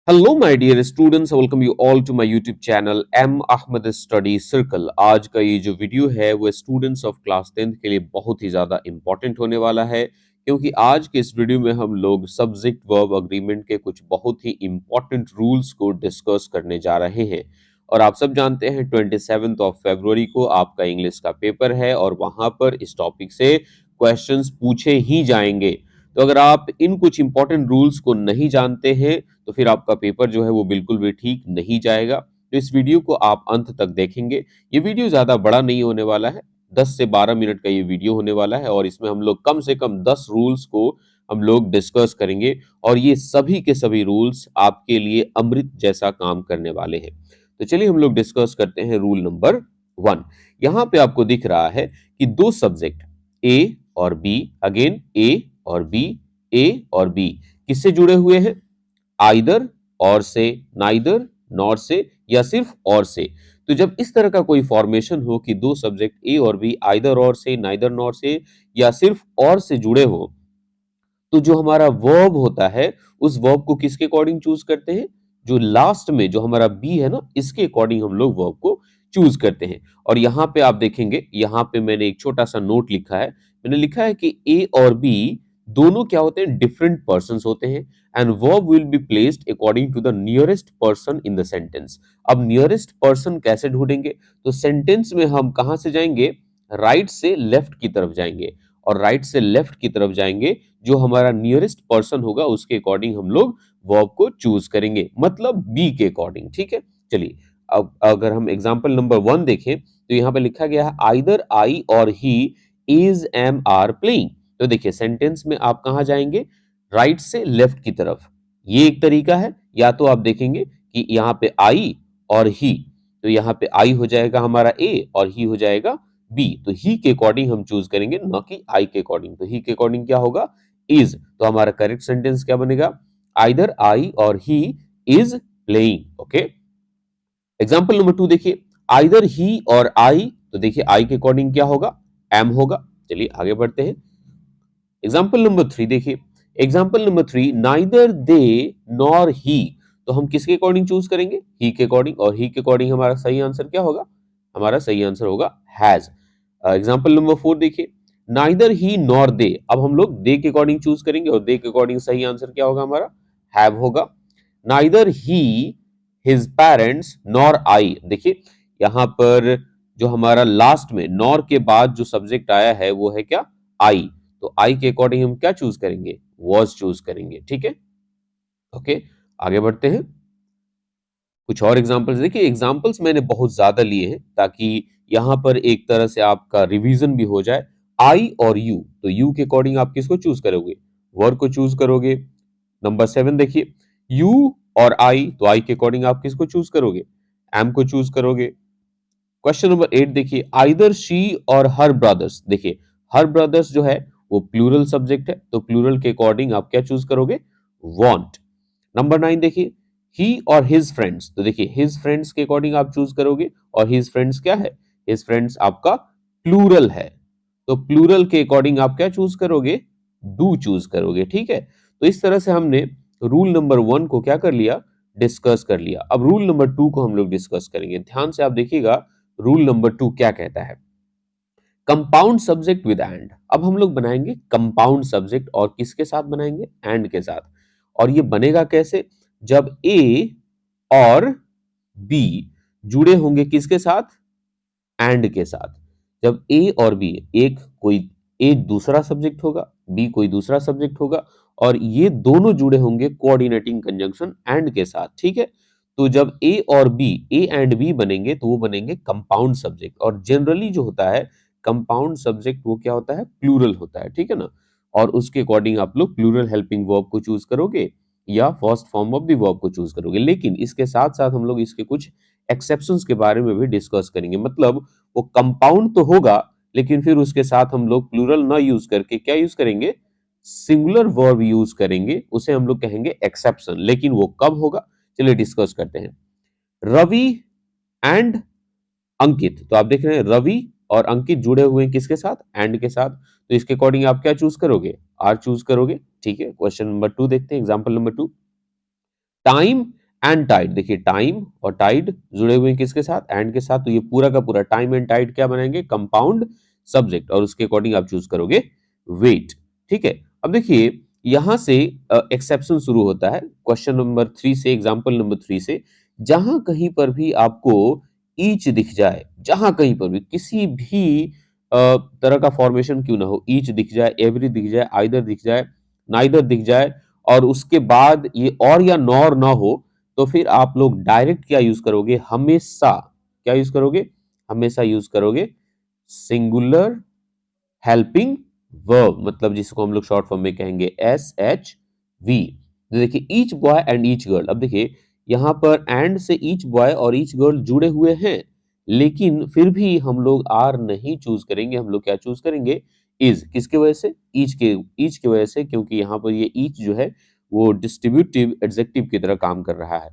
Hello my dear students, welcome you all to my YouTube channel M Ahmad study circle. आज का ये जो video है वो स्टूडेंट्स ऑफ क्लास 10th के लिए बहुत ही ज़्यादा इंपॉर्टेंट होने वाला है, क्योंकि आज के इस वीडियो में हम लोग सब्जेक्ट वर्ब अग्रीमेंट के कुछ बहुत ही इंपॉर्टेंट रूल्स को डिस्कस करने जा रहे हैं। और आप सब जानते हैं 27 फरवरी को आपका इंग्लिश का पेपर है और वहां पर इस टॉपिक से क्वेश्चंस पूछे ही जाएंगे। तो अगर आप इन कुछ इंपॉर्टेंट रूल्स को नहीं जानते हैं तो फिर आपका पेपर जो है वो बिल्कुल भी ठीक नहीं जाएगा। तो इस वीडियो को आप अंत तक देखेंगे। ये वीडियो ज्यादा बड़ा नहीं होने वाला है, 10 से 12 मिनट का ये वीडियो होने वाला है और इसमें हम लोग कम से कम 10 रूल्स को हम लोग डिस्कस करेंगे और ये सभी के सभी रूल्स आपके लिए अमृत जैसा काम करने वाले हैं। तो चलिए हम लोग डिस्कस करते हैं रूल नंबर 1। यहाँ पे आपको दिख रहा है कि दो सब्जेक्ट ए और बी, अगेन ए और बी, ए और बी किससे जुड़े हुए हैं? आइदर और से, नाइदर नॉर से, या सिर्फ और से। तो जब इस तरह का कोई फॉर्मेशन हो कि दो सब्जेक्ट ए और बी आइदर और से, नाइदर नॉर से या सिर्फ और से जुड़े हो, तो जो हमारा वर्ब होता है उस वर्ब को किसके अकॉर्डिंग चूज करते हैं? जो लास्ट में जो हमारा बी है ना, इसके अकॉर्डिंग हम लोग वर्ब को चूज करते हैं। और यहाँ पे आप देखेंगे, यहाँ पे मैंने एक छोटा सा नोट लिखा है। मैंने लिखा है कि ए और बी दोनों क्या होते हैं? डिफरेंट पर्सन्स होते हैं and verb will be placed according to the nearest person in the sentence. अब नियरेस्ट पर्सन कैसे ढूंढेंगे? तो सेंटेंस में हम कहां से जाएंगे? राइट से लेफ्ट की तरफ जाएंगे, और राइट से लेफ्ट की तरफ जाएंगे, जो हमारा नियरेस्ट पर्सन होगा उसके अकॉर्डिंग हम लोग वर्ब को चूज करेंगे, मतलब बी के अकॉर्डिंग। ठीक है, चलिए अब अगर हम एग्जांपल नंबर 1 देखें तो यहाँ पे लिखा गया है either I or he is am are playing. तो देखिए सेंटेंस में आप कहाँ जाएंगे? राइट से लेफ्ट की तरफ। ये एक तरीका है। या तो आप देखेंगे कि यहाँ पे आई और ही, तो यहाँ पे आई हो जाएगा हमारा ए और ही हो जाएगा बी। तो ही के अकॉर्डिंग हम चूज करेंगे, ना कि आई के अकॉर्डिंग। तो ही के अकॉर्डिंग क्या होगा? इज। तो हमारा करेक्ट सेंटेंस क्या बनेगा? Either I or he is playing. Okay, example number 2 देखिए, आइदर ही और आई। तो देखिए आई के अकॉर्डिंग क्या होगा? एम होगा। चलिए आगे बढ़ते हैं। एग्जाम्पल नंबर 3 देखिए, एग्जाम्पल नंबर 3, नाइदर दे नॉर ही। तो हम किसके अकॉर्डिंग चूज करेंगे? ही के अकॉर्डिंग। और ही के अकॉर्डिंग हमारा सही आंसर क्या होगा? हमारा सही आंसर होगा हैज। एग्जाम्पल नंबर 4 देखिए, नाइदर ही नॉर दे। अब हम लोग दे के अकॉर्डिंग चूज करेंगे और दे के अकॉर्डिंग सही आंसर क्या होगा? हमारा हैव होगा। Neither he his parents nor I. देखिए यहां पर जो हमारा लास्ट में नॉर के बाद जो सब्जेक्ट आया है वो है क्या? आई। तो आई के अकॉर्डिंग हम क्या चूज करेंगे? वॉज चूज करेंगे। ठीक है, ओके, आगे बढ़ते हैं। कुछ और एग्जांपल्स देखिए। एग्जांपल्स मैंने बहुत ज्यादा लिए हैं ताकि यहां पर एक तरह से आपका रिवीजन भी हो जाए। आई और यू, तो यू के अकॉर्डिंग आप किसको चूज करोगे? वर्ड को चूज करोगे। नंबर 7 देखिए, यू और आई, तो आई के अकॉर्डिंग आप किसको चूज करोगे? एम को चूज करोगे। क्वेश्चन नंबर 8 देखिए, आइदर शी और हर ब्रदर्स। देखिए हर ब्रदर्स जो है वो प्लूरल सब्जेक्ट है, तो प्लूरल के अकॉर्डिंग आप क्या चूज करोगे? वांट। नंबर 9 देखिए, ही और हिज फ्रेंड्स। तो देखिए हिज फ्रेंड्स के अकॉर्डिंग आप चूज करोगे, और हिज फ्रेंड्स क्या है? हिज फ्रेंड्स आपका प्लूरल है, तो प्लूरल के अकॉर्डिंग आप क्या चूज करोगे? डू चूज करोगे। ठीक है, तो इस तरह से हमने रूल नंबर 1 को क्या कर लिया? डिस्कस कर लिया। अब रूल नंबर 2 को हम लोग डिस्कस करेंगे। ध्यान से आप देखिएगा, रूल नंबर 2 क्या कहता है? Compound subject with and. अब हम लोग बनाएंगे कंपाउंड सब्जेक्ट, और किसके साथ बनाएंगे? एंड के साथ। और ये बनेगा कैसे? जब ए और बी जुड़े होंगे किसके साथ? एंड के साथ। जब ए और बी, एक कोई ए दूसरा सब्जेक्ट होगा, बी कोई दूसरा सब्जेक्ट होगा, और ये दोनों जुड़े होंगे कोऑर्डिनेटिंग कंजंक्शन एंड के साथ। ठीक है, तो जब ए और बी, ए एंड बी बनेंगे तो वो बनेंगे कंपाउंड सब्जेक्ट। और जनरली जो होता है कंपाउंड सब्जेक्ट वो क्या होता है? प्लूरल होता है। ठीक है ना, और उसके अकॉर्डिंग आप लोग प्लूरल हेल्पिंग वर्ब को चूज करोगे या first form of the verb को चूज करोगे। लेकिन इसके साथ साथ हम लोग इसके कुछ एक्सेप्शंस के बारे में भी डिस्कस करेंगे। मतलब वो कंपाउंड तो होगा, लेकिन फिर उसके साथ हम लोग प्लूरल ना यूज करके क्या यूज करेंगे? सिंगुलर वर्ब यूज करेंगे, उसे हम लोग कहेंगे एक्सेप्शन। लेकिन वो कब होगा? चलिए डिस्कस करते हैं। रवि एंड अंकित। तो आप देख रहे हैं रवि और अंकित जुड़े हुए हैं किसके साथ? एंड के साथ। तो इसके अकॉर्डिंग आप क्या चूज करोगे? आर चूज करोगे। ठीक है, क्वेश्चन नंबर 2 देखते हैं, example number 2। Time and tide, देखिए टाइम और टाइड जुड़े हुए हैं किसके साथ, एंड के साथ, तो ये पूरा का पूरा टाइम एंड टाइड क्या बनाएंगे, कंपाउंड सब्जेक्ट, और उसके अकॉर्डिंग आप चूज करोगे वेट। ठीक है, अब देखिए यहां से एक्सेप्शन शुरू होता है क्वेश्चन नंबर 3 से, एग्जांपल नंबर 3 से। जहां कहीं पर भी आपको ईच दिख जाए, जहां कहीं पर भी किसी भी तरह का फॉर्मेशन क्यों ना हो, ईच दिख जाए, एवरी दिख जाए, आइदर दिख जाए, नाइदर दिख जाए, और उसके बाद ये और या नॉर ना हो, तो फिर आप लोग डायरेक्ट क्या यूज करोगे, हमेशा क्या यूज करोगे, हमेशा यूज करोगे सिंगुलर हेल्पिंग वर्ब, मतलब जिसको हम लोग शॉर्ट फॉर्म में कहेंगे SHV। तो देखिए each boy and each girl, अब देखिए यहां पर एंड से ईच बॉय और ईच गर्ल जुड़े हुए हैं, लेकिन फिर भी हम लोग आर नहीं चूज करेंगे, हम लोग क्या चूज करेंगे, इज, किसके वजह से, ईच की वजह से, क्योंकि यहां पर ये ईच जो है वो डिस्ट्रीब्यूटिव एडजेक्टिव की तरह काम कर रहा है।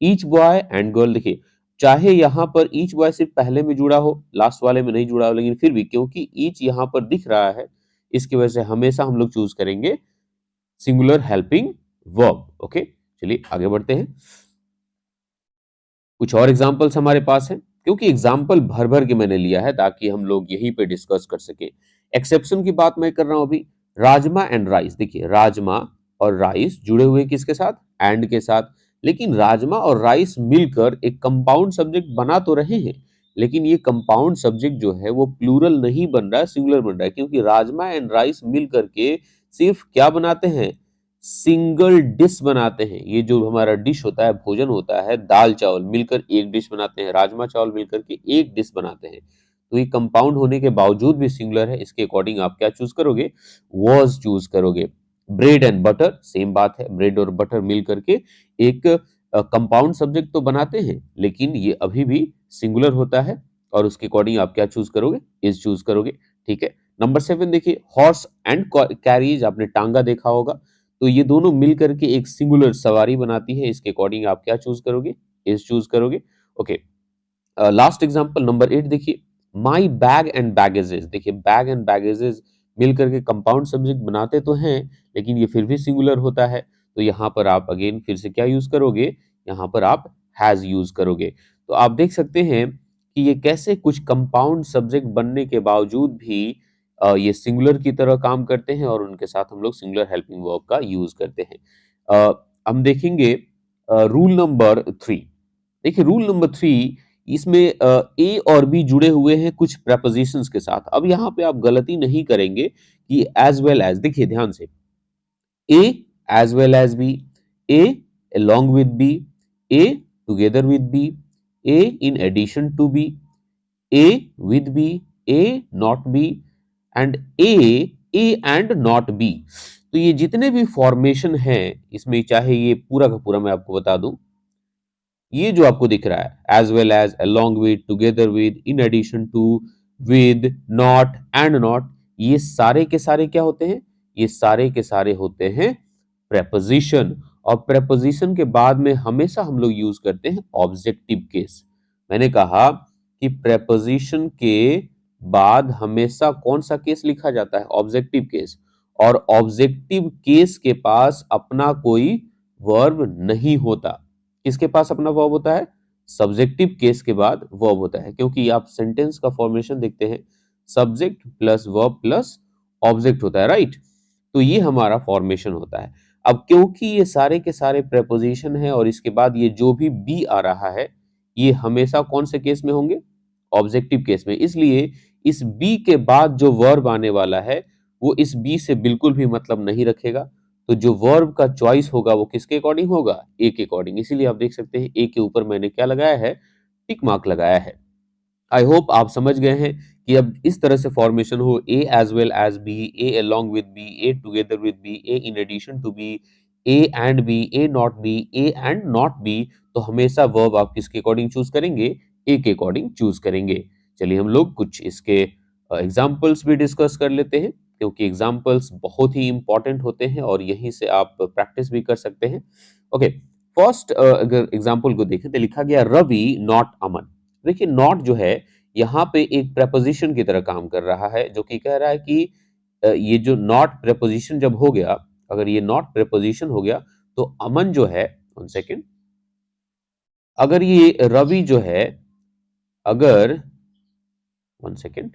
ईच बॉय एंड गर्ल, देखिए चाहे यहां पर ईच बॉय सिर्फ पहले में जुड़ा हो, लास्ट वाले में नहीं जुड़ा हो, लेकिन फिर भी क्योंकि ईच यहां पर दिख रहा है, इसकी वजह से हमेशा हम लोग चूज करेंगे सिंगुलर हेल्पिंग वर्ब। ओके, चलिए आगे बढ़ते हैं। कुछ और एग्जाम्पल्स हमारे पास हैं, क्योंकि एग्जाम्पल भर भर के मैंने लिया है ताकि हम लोग यहीं पे डिस्कस कर सके। एक्सेप्शन की बात मैं कर रहा हूं अभी, राजमा एंड राइस, देखिए राजमा और राइस जुड़े हुए किसके साथ, एंड के साथ, लेकिन राजमा और राइस मिलकर एक कंपाउंड सब्जेक्ट बना तो रहे हैं, लेकिन ये कंपाउंड सब्जेक्ट जो है वो प्लूरल नहीं बन रहा है, सिंगुलर बन रहा है, क्योंकि राजमा एंड राइस मिल करके सिर्फ क्या बनाते हैं, सिंगल डिश बनाते हैं। ये जो हमारा डिश होता है, भोजन होता है, दाल चावल मिलकर एक डिश बनाते हैं, राजमा चावल मिलकर के एक डिश बनाते हैं, तो ये कंपाउंड होने के बावजूद भी सिंगुलर है, इसके अकॉर्डिंग आप क्या चूज करोगे, वॉज चूज करोगे। ब्रेड एंड बटर, सेम बात है, ब्रेड और बटर मिल करके एक कंपाउंड सब्जेक्ट तो बनाते हैं, लेकिन ये अभी भी सिंगुलर होता है, और उसके अकॉर्डिंग आप क्या चूज करोगे, इज चूज करोगे। ठीक है, नंबर 7 देखिए, हॉर्स एंड कैरीज, आपने टांगा देखा होगा, तो ये दोनों मिल करके एक सिंगुलर सवारी बनाती है, इसके अकॉर्डिंग आप क्या चूज करोगे, इज चूज करोगे। ओके, लास्ट एग्जांपल नंबर 8 देखिए, माई बैग एंड बैगेजेस, देखिए बैग एंड बैगेजेस मिल करके कंपाउंड सब्जेक्ट बनाते तो हैं, लेकिन ये फिर भी सिंगुलर होता है, तो यहां पर आप अगेन फिर से क्या यूज करोगे, यहां पर आप हैज यूज करोगे। तो आप देख सकते हैं कि ये कैसे कुछ कंपाउंड सब्जेक्ट बनने के बावजूद भी ये सिंगुलर की तरह काम करते हैं, और उनके साथ हम लोग सिंगुलर हेल्पिंग वर्ब का यूज करते हैं। हम देखेंगे रूल नंबर 3, देखिए रूल नंबर 3, इसमें ए और बी जुड़े हुए हैं कुछ प्रेपोजिशंस के साथ। अब यहाँ पे आप गलती नहीं करेंगे कि एज वेल एज, देखिए ध्यान से, A as well as B, A along with B, A together with B, A in addition to B, A with B, A not B, and A and not B. तो ये जितने भी formation हैं इसमें, चाहे ये पूरा का पूरा मैं आपको बता दूं, ये जो आपको दिख रहा है as well as, along with, together with, in addition to, with, not and not, ये सारे के सारे क्या होते हैं, ये सारे के सारे होते हैं प्रेपोजिशन। और प्रेपोजिशन के बाद में हमेशा हम लोग यूज करते हैं ऑब्जेक्टिव केस। मैंने कहा कि प्रेपोजिशन के बाद हमेशा कौन सा केस लिखा जाता है, ऑब्जेक्टिव केस, और ऑब्जेक्टिव केस के पास अपना कोई वर्ब नहीं होता। किसके पास अपना वर्ब होता है, सब्जेक्टिव केस के बाद वर्ब होता है, क्योंकि आप सेंटेंस का फॉर्मेशन देखते हैं, subject plus verb plus object होता है, राइट। तो ये हमारा फॉर्मेशन होता है। अब क्योंकि ये सारे के सारे प्रेपोजिशन है, और इसके बाद ये जो भी बी आ रहा है, ये हमेशा कौन से केस में होंगे, ऑब्जेक्टिव केस में, इसलिए इस बी के बाद जो वर्ब आने वाला है वो इस बी से बिल्कुल भी मतलब नहीं रखेगा। तो जो वर्ब का चॉइस होगा वो किसके अकॉर्डिंग होगा, ए के अकॉर्डिंग। इसीलिए आप देख सकते हैं ए के ऊपर मैंने क्या लगाया है, टिक मार्क लगाया है। आई होप आप समझ गए हैं कि अब इस तरह से फॉर्मेशन हो, A as well as B, A along with B, A together with B, A in addition to B, A and B, A not B, A and not B, तो हमेशा वर्ब आप किसके अकॉर्डिंग चूज करेंगे, ए के according choose करेंगे। चलिए हम लोग कुछ इसके एग्जाम्पल्स भी डिस्कस कर लेते हैं, क्योंकि एग्जाम्पल्स बहुत ही इंपॉर्टेंट होते हैं और यहीं से आप प्रैक्टिस भी कर सकते हैं। ओके, फर्स्ट अगर एग्जाम्पल को देखें तो लिखा गया रवि नॉट अमन। देखिए नॉट जो है यहाँ पे एक प्रेपोजिशन की तरह काम कर रहा है, जो कि कह रहा है कि ये जो नॉट प्रेपोजिशन जब हो गया, अगर ये नॉट प्रेपोजिशन हो गया, तो अमन जो है वन सेकेंड। अगर ये रवि जो है, अगर वन सेकेंड,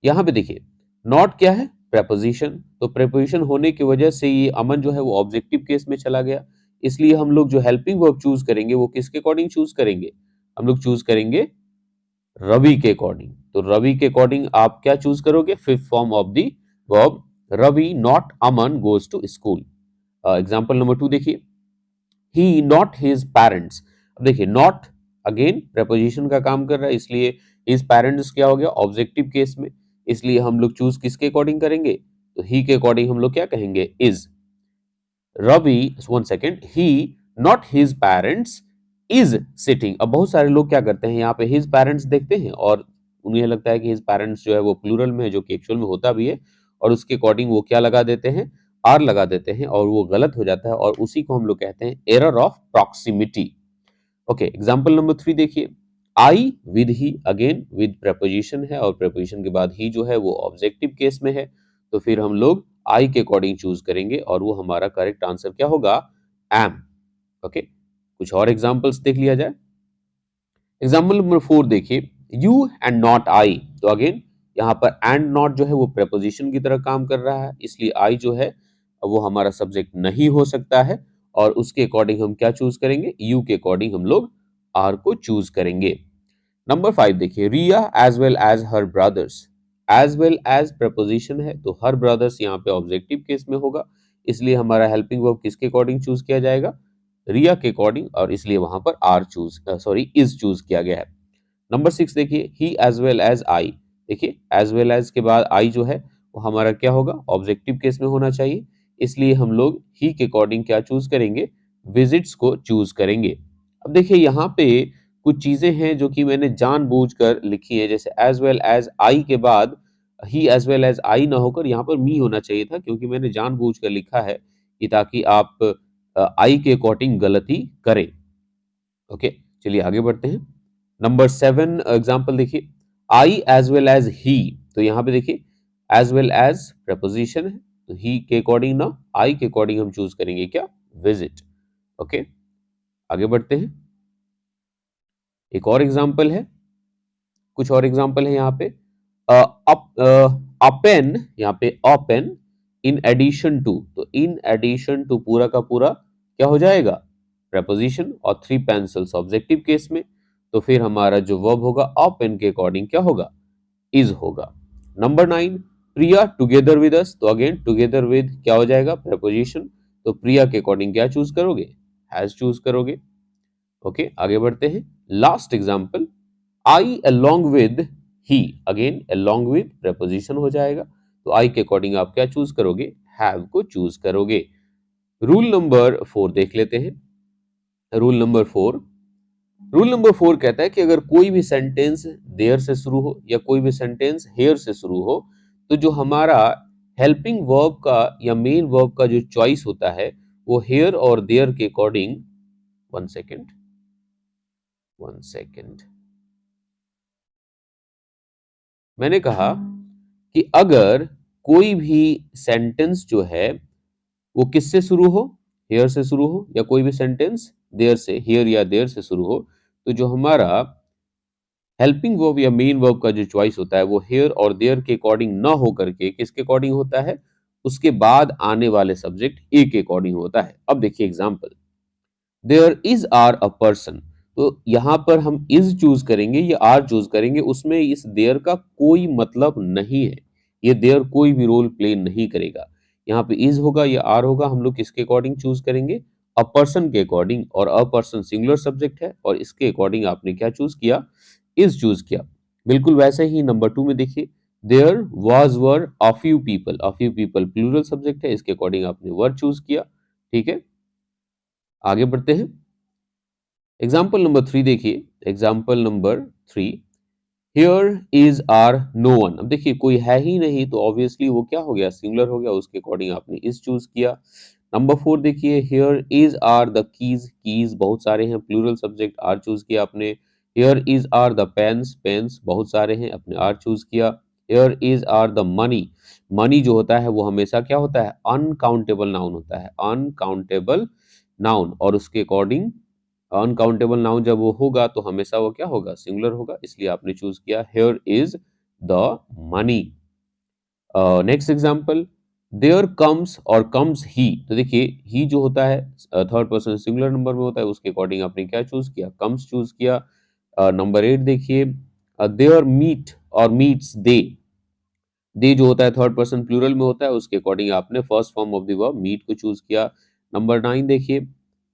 यहां पे देखिए नॉट क्या है, प्रेपोजिशन, तो प्रेपोजिशन होने की वजह से ये अमन जो है वो ऑब्जेक्टिव केस में चला गया। इसलिए हम लोग जो हेल्पिंग वर्ब चूज करेंगे वो किसके अकॉर्डिंग चूज करेंगे, हम लोग चूज करेंगे रवि के अकॉर्डिंग। तो रवि के अकॉर्डिंग आप क्या चूज करोगे, fifth form of the verb Ravi not Aman goes to school. Example number 2 देखिए, ही नॉट हिज पेरेंट्स। अब देखिए नॉट अगेन प्रेपोजिशन का काम कर रहा है, इसलिए हिज पेरेंट्स क्या हो गया, ऑब्जेक्टिव केस में। इसलिए हम लोग चूज किसके अकॉर्डिंग करेंगे, तो ही के अकॉर्डिंग हम लोग क्या कहेंगे, is. Ravi one second, he not his parents is sitting. अब बहुत सारे लोग क्या करते हैं, यहाँ पे हिज पेरेंट्स देखते हैं और उन्हें लगता है कि हिज पेरेंट्स जो है वो प्लूरल में है, जो कि एक्चुअल में होता भी है, और उसके अकॉर्डिंग वो क्या लगा देते हैं, आर लगा देते हैं, और वो गलत हो जाता है, और उसी को हम लोग कहते हैं error of proximity. Okay, example number 3 देखिए, I with he, again with preposition है, और प्रेपोजिशन के बाद ही जो है वो ऑब्जेक्टिव केस में है, तो फिर हम लोग आई के अकॉर्डिंग चूज करेंगे, और वो हमारा करेक्ट आंसर क्या होगा, एम। ओके, कुछ और एग्जांपल्स देख लिया जाए। एग्जाम्पल नंबर 4 देखिए, यू एंड नॉट आई। तो अगेन यहाँ पर एंड नॉट जो है वो प्रेपोजिशन की तरह काम कर रहा है, इसलिए आई जो है वो हमारा सब्जेक्ट नहीं हो सकता है, और उसके अकॉर्डिंग हम क्या चूज करेंगे, यू के अकॉर्डिंग हम लोग आर को चूज करेंगे। नंबर 5 देखिए, Riya as well as her brothers. As well as preposition है, तो हर ब्रदर्स यहाँ पे ऑब्जेक्टिव केस में होगा, इसलिए हमारा हेल्पिंग वर्ब किसके अकॉर्डिंग चूज किया जाएगा, रिया के अकॉर्डिंग, और इसलिए वहां पर are choose sorry is choose किया गया है। नंबर 6 देखिए, he as well as I. देखिए एज वेल एज के बाद आई जो है वो हमारा क्या होगा, ऑब्जेक्टिव केस में होना चाहिए, इसलिए हम लोग ही के अकॉर्डिंग क्या चूज करेंगे, विजिट्स को चूज करेंगे। अब देखिए यहाँ पे कुछ चीजें हैं जो कि मैंने जानबूझकर लिखी है, जैसे एज वेल एज आई के बाद ही एज वेल एज आई ना होकर यहाँ पर मी होना चाहिए था, क्योंकि मैंने जानबूझकर लिखा है कि ताकि आप आई के अकॉर्डिंग गलती करें। ओके, चलिए आगे बढ़ते हैं। नंबर 7 एग्जाम्पल देखिए, आई एज वेल एज ही। तो यहाँ पे देखिए एज वेल एज प्रपोजिशन है, तो ही के अकॉर्डिंग ना आई के अकॉर्डिंग हम चूज करेंगे क्या, विजिट। ओके, आगे बढ़ते हैं। एक और एग्जाम्पल है, कुछ और एग्जाम्पल है यहाँ पे, अपेन, यहाँ पे अपेन इन एडिशन टू। तो इन एडिशन टू पूरा का पूरा क्या हो जाएगा, प्रपोजिशन, और 3 पेंसिल्स ऑब्जेक्टिव केस में, तो फिर हमारा जो वर्ब होगा अपेन के अकॉर्डिंग क्या होगा, इज होगा। Number 9, Priya together with us. तो अगेन टुगेदर विद क्या हो जाएगा, प्रपोजिशन, तो प्रिया के अकॉर्डिंग क्या चूज करोगे, हैज चूज करोगे। ओके, आगे बढ़ते हैं। Last example, I along with he. Again along with preposition हो जाएगा, तो आई के अकॉर्डिंग आप क्या चूज करोगे, हैव को चूज करोगे। रूल नंबर 4 देख लेते हैं। रूल नंबर 4, रूल नंबर 4 कहता है कि अगर कोई भी सेंटेंस देयर से शुरू हो या कोई भी सेंटेंस हेयर से शुरू हो, तो जो हमारा हेल्पिंग वर्ब का या मेन वर्ब का जो चॉइस होता है वो हेयर और देयर के according, one second, one second, मैंने कहा कि अगर कोई भी सेंटेंस जो है वो किससे शुरू हो, हेयर से शुरू हो, या कोई भी सेंटेंस देयर से, हेयर या देयर से शुरू हो, तो जो हमारा हेल्पिंग वर्ब या मेन वर्ब का जो चॉइस होता है वो हेयर और देयर के अकॉर्डिंग ना हो करके किसके अकॉर्डिंग होता है, उसके बाद आने वाले सब्जेक्ट ए के अकॉर्डिंग होता है। अब देखिए example, there is are a person. तो यहां पर हम इज चूज करेंगे या आर चूज करेंगे, उसमें इस देयर का कोई मतलब नहीं है, ये देयर कोई भी रोल प्ले नहीं करेगा। यहाँ पे इज होगा या आर होगा, हम लोग किसके अकॉर्डिंग चूज करेंगे, अ पर्सन के अकॉर्डिंग, और अ पर्सन सिंगुलर सब्जेक्ट है, और इसके अकॉर्डिंग आपने क्या चूज किया, इज चूज किया। बिल्कुल वैसे ही नंबर 2 में देखिए, there was were a few people. A few people plural subject है, इसके अकॉर्डिंग आपने वर चूज किया। ठीक है, आगे बढ़ते हैं। एग्जाम्पल नंबर 3 देखिए, example number 3, here is are no one. अब देखिए कोई है ही नहीं, तो ऑब्वियसली वो क्या हो गया, सिंगुलर हो गया, उसके अकॉर्डिंग आपने इज चूज किया। नंबर 4 देखिए, here is are the keys. Keys बहुत सारे हैं, प्लूरल सब्जेक्ट, आर चूज किया आपने। Here is are the pens. Pens बहुत सारे हैं, अपने आर चूज किया। Here is are the money. Money जो होता है वो हमेशा क्या होता है, अनकाउंटेबल नाउन होता है, अनकाउंटेबल नाउन और उसके अकॉर्डिंग अनकाउंटेबल नाउन जब वो होगा तो हमेशा वो क्या होगा, सिंगुलर होगा, इसलिए आपने चूज किया here is the money. Next example, there comes or comes he, तो देखिए ही जो होता है थर्ड पर्सन सिंगुलर नंबर में होता है, उसके अकॉर्डिंग आपने क्या चूज किया, कम्स चूज किया। नंबर 8 देखिए, देयर मीट और मीट्स दे जो होता है थर्ड पर्सन प्लूरल में होता है, उसके अकॉर्डिंग आपने first form of the verb meet को चूज किया। नंबर 9 देखिए,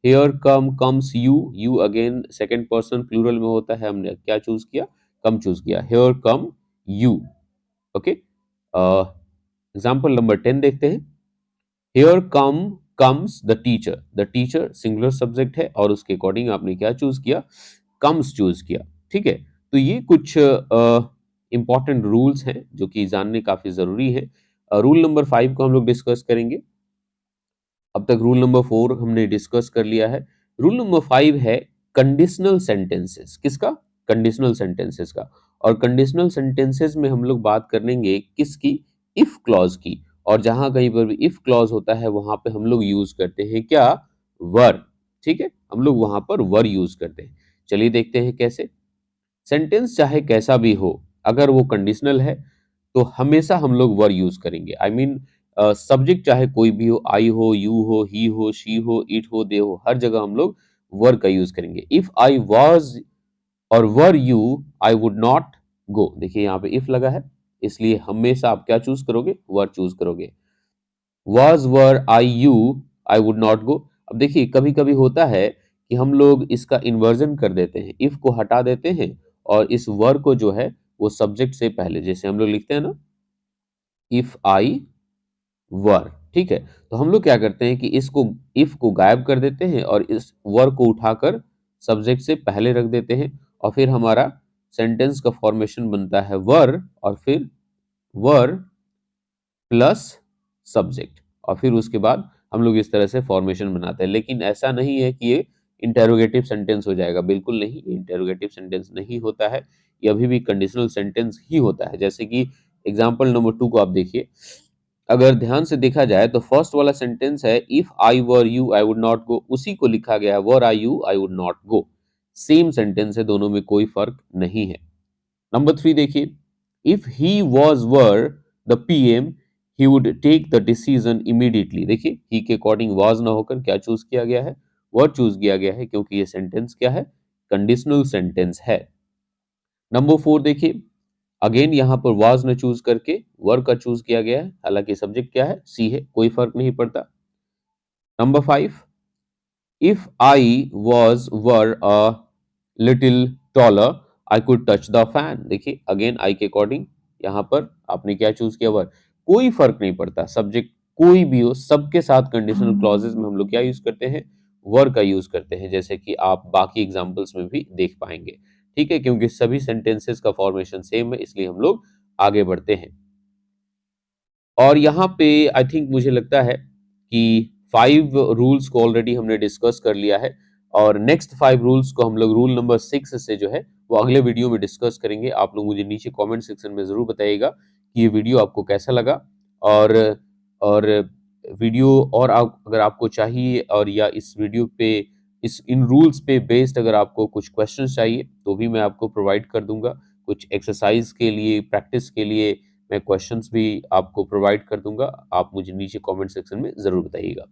here comes you again second person plural में होता है, हमने क्या चूज किया, कम चूज किया, here come you. Okay, example number 10 देखते हैं, here comes the teacher singular subject है और उसके अकॉर्डिंग आपने क्या चूज किया, कम्स चूज किया। ठीक है, तो ये कुछ इंपॉर्टेंट रूल्स हैं जो कि जानने काफी जरूरी है। रूल नंबर 5 को हम लोग डिस्कस करेंगे। अब तक रूल नंबर 4 हमने डिस्कस कर लिया है। रूल नंबर 5 है कंडीशनल सेंटेंसेस। किसका, कंडीशनल सेंटेंसेस का। और कंडीशनल सेंटेंसेस में हम लोग बात करेंगे किसकी, इफ क्लॉज की। और जहां कहीं पर भी इफ क्लॉज होता है वहां पे हम लोग यूज करते हैं क्या, वर। ठीक है, हम लोग वहां पर वर यूज करते हैं। चलिए देखते हैं कैसे। सेंटेंस चाहे कैसा भी हो, अगर वो कंडीशनल है तो हमेशा हम लोग वर यूज करेंगे। आई मीन सब्जेक्ट चाहे कोई भी हो, आई हो, यू हो, ही हो, शी हो, इट हो, दे हो, हर जगह हम लोग वर का यूज करेंगे। इफ आई वॉज और वर यू आई वुड नॉट गो। देखिए यहाँ पे इफ लगा है, इसलिए हमेशा आप क्या चूज करोगे, वर चूज करोगे। Was were I you I would not गो। अब देखिए कभी कभी होता है कि हम लोग इसका इन्वर्जन कर देते हैं, इफ को हटा देते हैं और इस वर को जो है वो सब्जेक्ट से पहले, जैसे हम लोग लिखते हैं ना, इफ आई वर। ठीक है, तो हम लोग क्या करते हैं कि इसको इफ को गायब कर देते हैं और इस वर को उठाकर सब्जेक्ट से पहले रख देते हैं और फिर हमारा सेंटेंस का फॉर्मेशन बनता है वर और फिर वर प्लस सब्जेक्ट, और फिर उसके बाद हम लोग इस तरह से फॉर्मेशन बनाते हैं। लेकिन ऐसा नहीं है कि ये इंटेरोगेटिव सेंटेंस हो जाएगा, बिल्कुल नहीं, ये इंटेरोगेटिव सेंटेंस नहीं होता है, ये अभी भी कंडीशनल सेंटेंस ही होता है। जैसे कि एग्जाम्पल नंबर 2 को आप देखिए, अगर ध्यान से देखा जाए तो फर्स्ट वाला सेंटेंस है if I were you I would not go, उसी को लिखा गया है were I you I would not go. Same sentence है, दोनों में कोई फर्क नहीं है। नंबर 3 देखिए, if he was were the PM he would take the decision immediately. देखिए ही के अकॉर्डिंग वॉज ना होकर क्या चूज किया गया है, वर चूज किया गया है, क्योंकि ये सेंटेंस क्या है, कंडीशनल सेंटेंस है। नंबर 4 देखिए, अगेन यहां पर वाज ने चूज करके वर्ब का चूज किया गया है, हालांकि सब्जेक्ट क्या है, सी है, कोई फर्क नहीं पड़ता। Number 5, if I was were a little taller I could touch the fan. देखिए अगेन आई के अकॉर्डिंग यहां पर आपने क्या चूज किया, वर। कोई फर्क नहीं पड़ता, सब्जेक्ट कोई भी हो, सबके साथ कंडीशनल क्लॉजेस में हम लोग क्या यूज करते हैं, वर का यूज करते हैं, जैसे कि आप बाकी एग्जांपल्स में भी देख पाएंगे। ठीक है, क्योंकि सभी सेंटेंसेस का फॉर्मेशन सेम है, इसलिए हम लोग आगे बढ़ते हैं। और यहाँ पे आई थिंक मुझे लगता है कि 5 रूल्स को ऑलरेडी हमने डिस्कस कर लिया है और नेक्स्ट 5 रूल्स को हम लोग रूल नंबर 6 से जो है वो अगले वीडियो में डिस्कस करेंगे। आप लोग मुझे नीचे कमेंट सेक्शन में जरूर बताइएगा कि ये वीडियो आपको कैसा लगा। और और वीडियो और अगर आपको चाहिए और या इस वीडियो पे इस इन रूल्स पे बेस्ड अगर आपको कुछ क्वेश्चंस चाहिए तो भी मैं आपको प्रोवाइड कर दूंगा। कुछ एक्सरसाइज के लिए, प्रैक्टिस के लिए मैं क्वेश्चंस भी आपको प्रोवाइड कर दूंगा। आप मुझे नीचे कमेंट सेक्शन में जरूर बताइएगा।